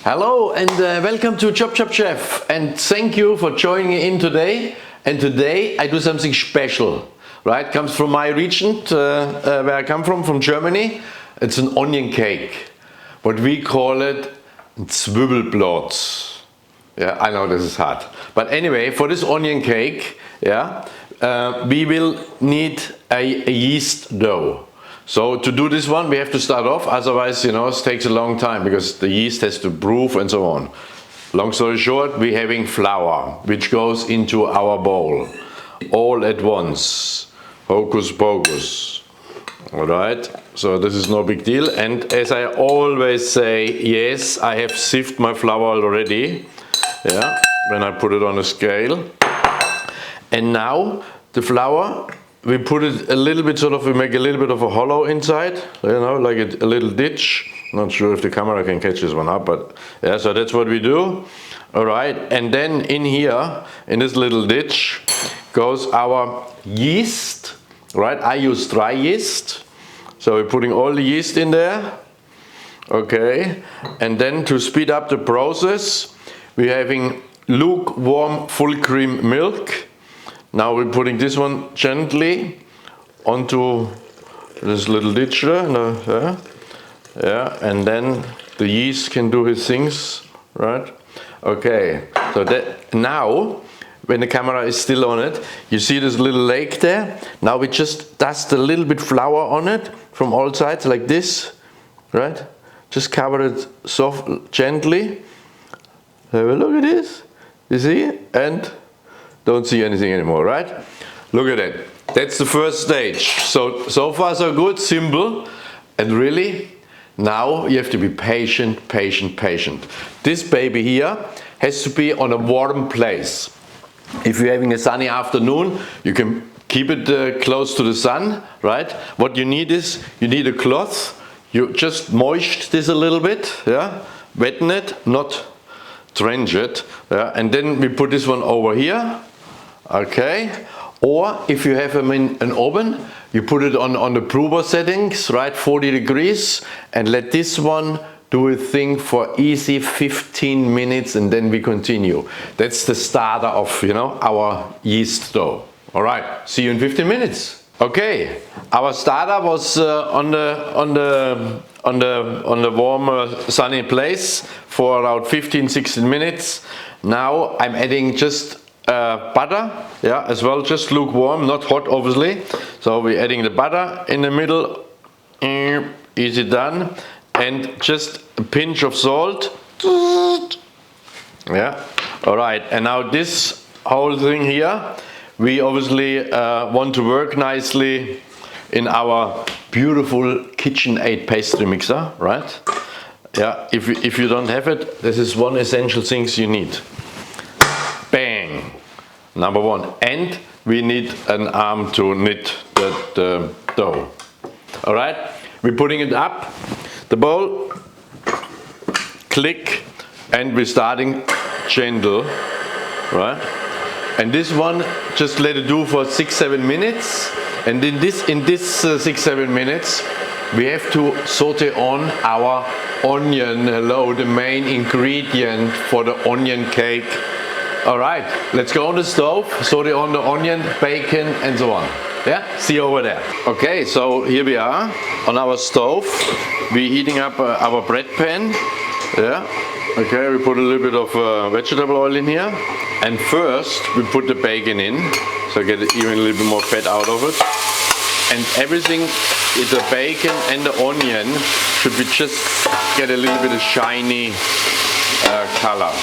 Hello and welcome to ChopChopChef, and thank you for joining in today. And today I do something special, right? Comes from my region, where I come from Germany. It's an onion cake, but we call it Zwiebelblotz. Yeah, I know this is hard, but anyway, for this onion cake, yeah, we will need a yeast dough. So to do this one, we have to start off, otherwise, it takes a long time because the yeast has to proof and so on. Long story short, we're having flour, which goes into our bowl, all at once. Hocus pocus. All right, so this is no big deal. And as I always say, yes, I have sifted my flour already, yeah, when I put it on a scale. And now the flour, we put it a little bit, we make a little bit of a hollow inside, like a little ditch. Not sure if the camera can catch this one up, but yeah, so that's what we do. All right, and then in here, in this little ditch, goes our yeast, right? I use dry yeast. So we're putting all the yeast in there. Okay, and then to speed up the process, we're having lukewarm full cream milk. Now we're putting this one gently onto this little ditch there, yeah, and then the yeast can do his things, right? Okay, so that now, when the camera is still on it, you see this little lake there. Now we just dust a little bit flour on it from all sides like this, right? Just cover it soft, gently. Have a look at this. You see? And don't see anything anymore, right? Look at it. That's the first stage. So far so good, simple. And really, now you have to be patient, patient, patient. This baby here has to be on a warm place. If you're having a sunny afternoon, you can keep it close to the sun, right? What you need is, you need a cloth. You just moist this a little bit, yeah? Wetten it, not drench it. Yeah? And then we put this one over here. Okay, or if you have them in an oven, you put it on the prober settings, right, 40 degrees, and let this one do a thing for easy 15 minutes, and then we continue. That's the starter of, our yeast dough. All right, see you in 15 minutes. Okay, our starter was on the warm sunny place for around 15-16 minutes. Now I'm adding just butter, yeah, as well, just lukewarm, not hot obviously. So we're adding the butter in the middle, easy done, and just a pinch of salt, yeah. All right, and now this whole thing here, we obviously want to work nicely in our beautiful KitchenAid pastry mixer, right? Yeah, if you don't have it, this is one essential things you need. Bang! Number one. And we need an arm to knit the dough. Alright? We're putting it up, the bowl, click, and we're starting gentle, right? And this one, just let it do for 6-7 minutes. And in this 6-7 minutes, we have to saute on our onion, the main ingredient for the onion cake. All right, let's go on the stove, saute on the onion, bacon, and so on. Yeah, see you over there. Okay, so here we are on our stove. We're heating up our bread pan. Yeah, okay, we put a little bit of vegetable oil in here. And first, we put the bacon in, so get even a little bit more fat out of it. And everything, the bacon and the onion, should be just get a little bit of shiny color.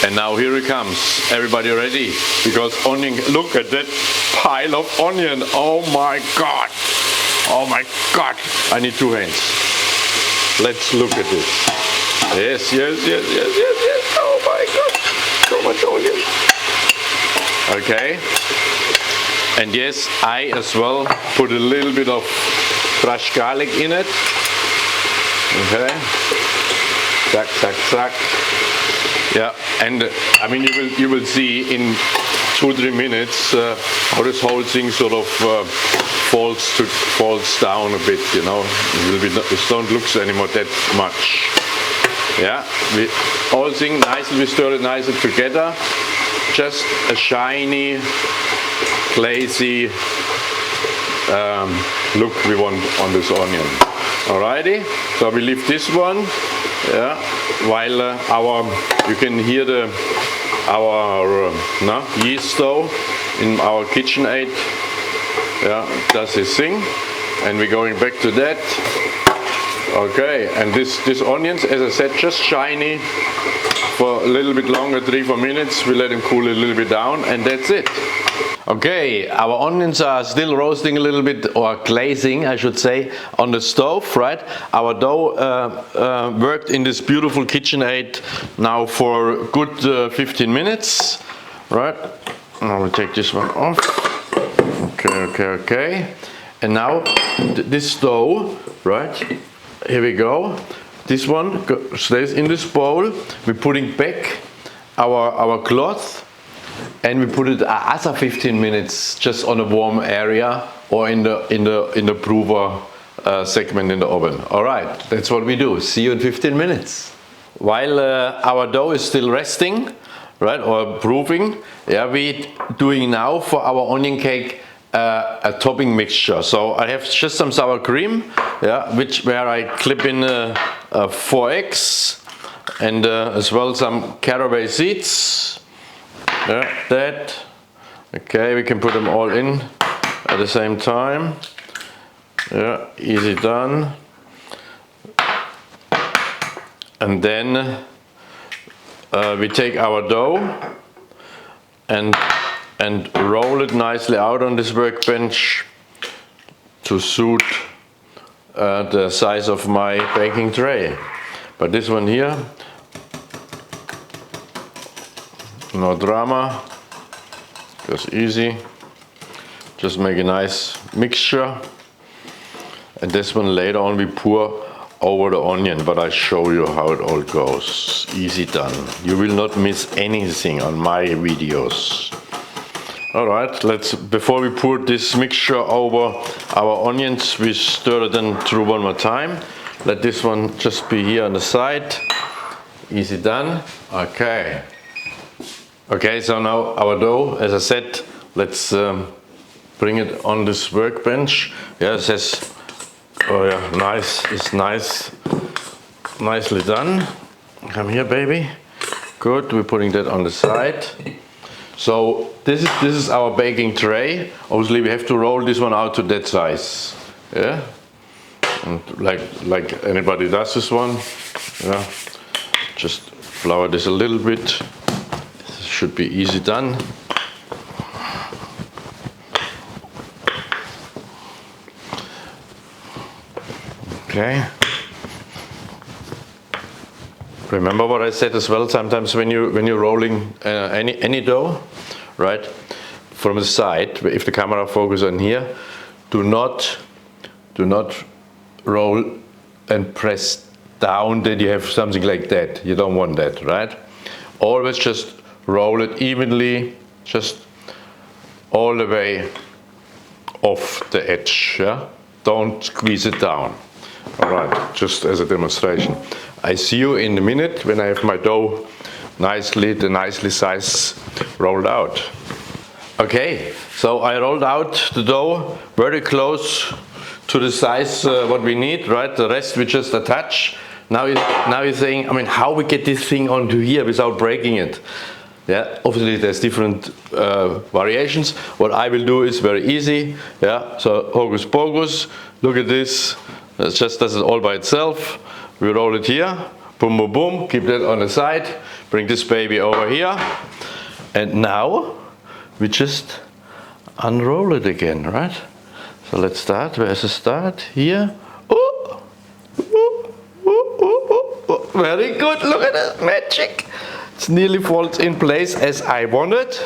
And now here it comes. Everybody ready? Because onion, look at that pile of onion. Oh my God. Oh my God. I need 2 hands. Let's look at this. Yes. Oh my God. So much onion. Okay. And yes, I as well put a little bit of crushed garlic in it. Okay. Zack. Yeah, and I mean you will see in 2-3 minutes how this whole thing sort of falls down a bit, It don't look anymore that much. Yeah, we all thing nicely, we stir it nicely together. Just a shiny, glazy look we want on this onion. Alrighty, so we leave this one, yeah, while you can hear our yeast dough in our KitchenAid, yeah, does his thing, and we're going back to that. Okay, and this onions, as I said, just shiny for a little bit longer, 3-4 minutes. We let them cool a little bit down, and that's it. Okay, our onions are still roasting a little bit, or glazing I should say, on the stove, right? Our dough worked in this beautiful KitchenAid now for a good 15 minutes, right? Now we'll take this one off. Okay. And now this dough, right? Here we go. This one stays in this bowl. We're putting back our cloth, and we put it after 15 minutes just on a warm area or in the prover segment in the oven. All right, that's what we do. See you in 15 minutes. While our dough is still resting, right, or proving, yeah, we doing now for our onion cake a topping mixture. So I have just some sour cream, yeah, where I clip in 4 eggs and as well some caraway seeds. Yeah, that. Okay, we can put them all in at the same time. Yeah, easy done. And then we take our dough and roll it nicely out on this workbench to suit the size of my baking tray. But this one here, no drama, just easy. Just make a nice mixture. And this one later on we pour over the onion, but I show you how it all goes. Easy done. You will not miss anything on my videos. Alright, before we pour this mixture over our onions, we stir it then through one more time. Let this one just be here on the side. Easy done. Okay. Okay, so now our dough, as I said, let's bring it on this workbench. Yeah, it says, oh yeah, nice, it's nice, nicely done. Come here, baby. Good, we're putting that on the side. So this is our baking tray. Obviously we have to roll this one out to that size. Yeah, and like anybody does this one. Yeah, just flour this a little bit. This should be easy done. Okay. Remember what I said as well. Sometimes when you're rolling any dough, right, from the side, if the camera focuses on here, do not roll and press down that you have something like that. You don't want that, right? Always just roll it evenly, just all the way off the edge. Yeah? Don't squeeze it down. All right, just as a demonstration. I see you in a minute when I have my dough nicely sized rolled out. Okay, so I rolled out the dough very close to the size what we need, right? The rest we just attach. Now you're saying, I mean, how we get this thing onto here without breaking it? Yeah, obviously there's different variations. What I will do is very easy. Yeah, so hocus pocus. Look at this. It just does it all by itself. We roll it here, boom, boom, boom, keep that on the side, bring this baby over here, and now we just unroll it again, right? So let's start. Where's the start? Here. Oh, oh, oh, oh, oh. Very good. Look at that magic. It nearly falls in place as I wanted.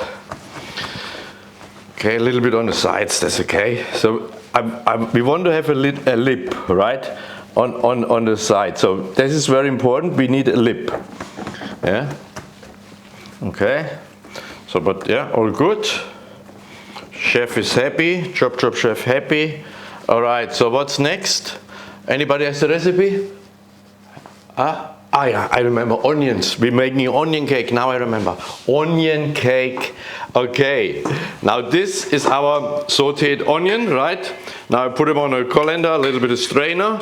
Okay, a little bit on the sides. That's okay. So we want to have a lip, right? On the side. So this is very important. We need a lip. Yeah. Okay. So, but yeah, all good. Chef is happy. ChopChopChef happy. All right. So what's next? Anybody has the recipe? yeah, I remember onions. We're making onion cake. Now I remember. Onion cake. Okay. Now this is our sauteed onion, right? Now I put them on a colander, a little bit of strainer.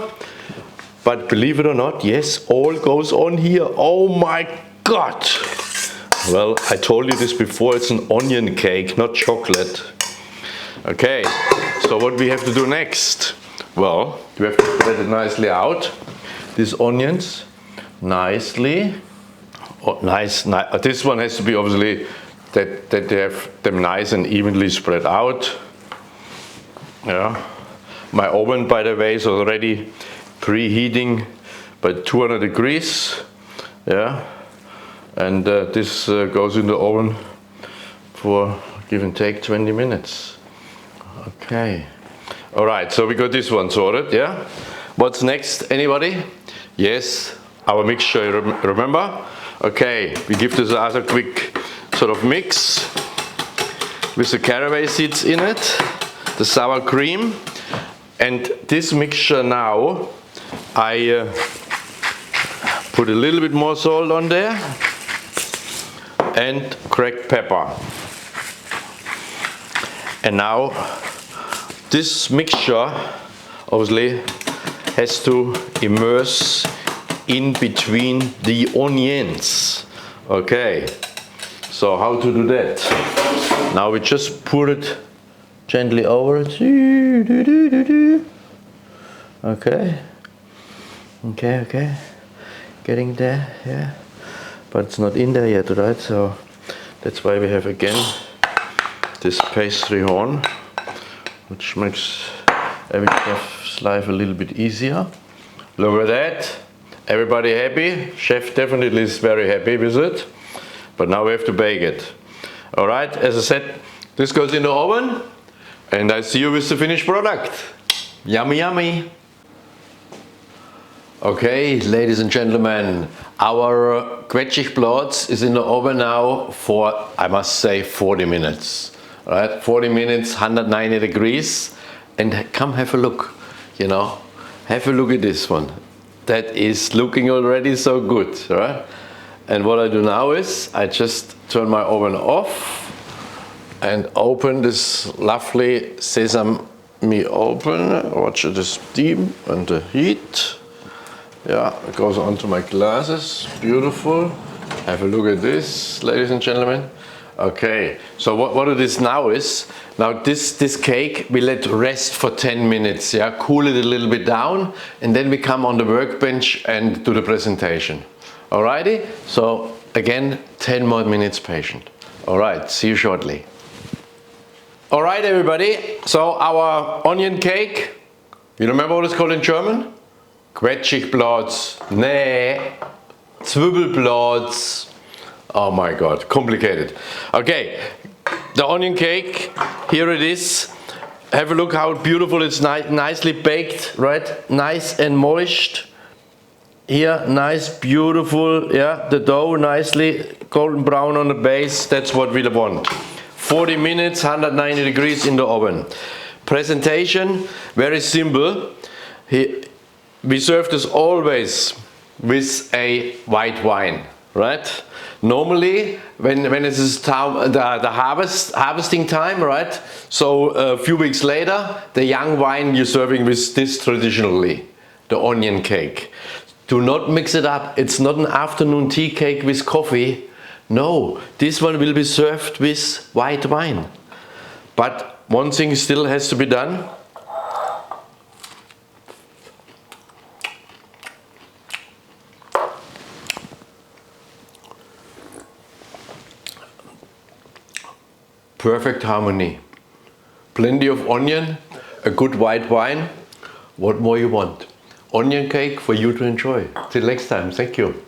But believe it or not, yes, all goes on here. Oh my God. Well, I told you this before, it's an onion cake, not chocolate. Okay, so what we have to do next? Well, we have to spread it nicely out. These onions, nicely. Oh, nice. This one has to be obviously that they have them nice and evenly spread out. Yeah. My oven, by the way, is already preheating by 200 degrees. Yeah. And this goes in the oven for give and take 20 minutes. Okay. All right, so we got this one sorted, yeah? What's next, anybody? Yes, our mixture, remember? Okay, we give this a quick sort of mix with the caraway seeds in it, the sour cream, and this mixture now, I put a little bit more salt on there and cracked pepper. And now this mixture obviously has to immerse in between the onions. Okay, so how to do that? Now we just pour it gently over it. Okay, okay, getting there, yeah. But it's not in there yet, right? So that's why we have again this pastry horn, which makes every chef's life a little bit easier. Look at that. Everybody happy? Chef definitely is very happy with it. But now we have to bake it. All right, as I said, this goes in the oven and I see you with the finished product. Yummy, yummy. Okay, ladies and gentlemen, our Zwiebelblotz is in the oven now for, I must say, 40 minutes. All right, 40 minutes, 190 degrees, and come have a look, you know, have a look at this one. That is looking already so good, right? And what I do now is, I just turn my oven off and open this lovely sesame open. Watch the steam and the heat. Yeah, it goes onto my glasses, beautiful. Have a look at this, ladies and gentlemen. Okay, so what it is now is, now this cake we let rest for 10 minutes, yeah, cool it a little bit down, and then we come on the workbench and do the presentation. Alrighty, so again, 10 more minutes patient. Alright, see you shortly. Alright everybody, so our onion cake, you remember what it's called in German? Zwiebelblotz, nee, Zwiebelblotz. Oh my God, complicated. Okay, the onion cake, here it is. Have a look how beautiful it's nicely baked, right? Nice and moist. Here, nice, beautiful, yeah, the dough nicely golden brown on the base. That's what we want. 40 minutes, 190 degrees in the oven. Presentation, very simple. We serve this always with a white wine, right? Normally, when it is the harvesting time, right? So a few weeks later, the young wine you're serving with this traditionally, the onion cake. Do not mix it up. It's not an afternoon tea cake with coffee. No, this one will be served with white wine. But one thing still has to be done. Perfect harmony. Plenty of onion, a good white wine. What more you want? Onion cake for you to enjoy. Till next time, thank you.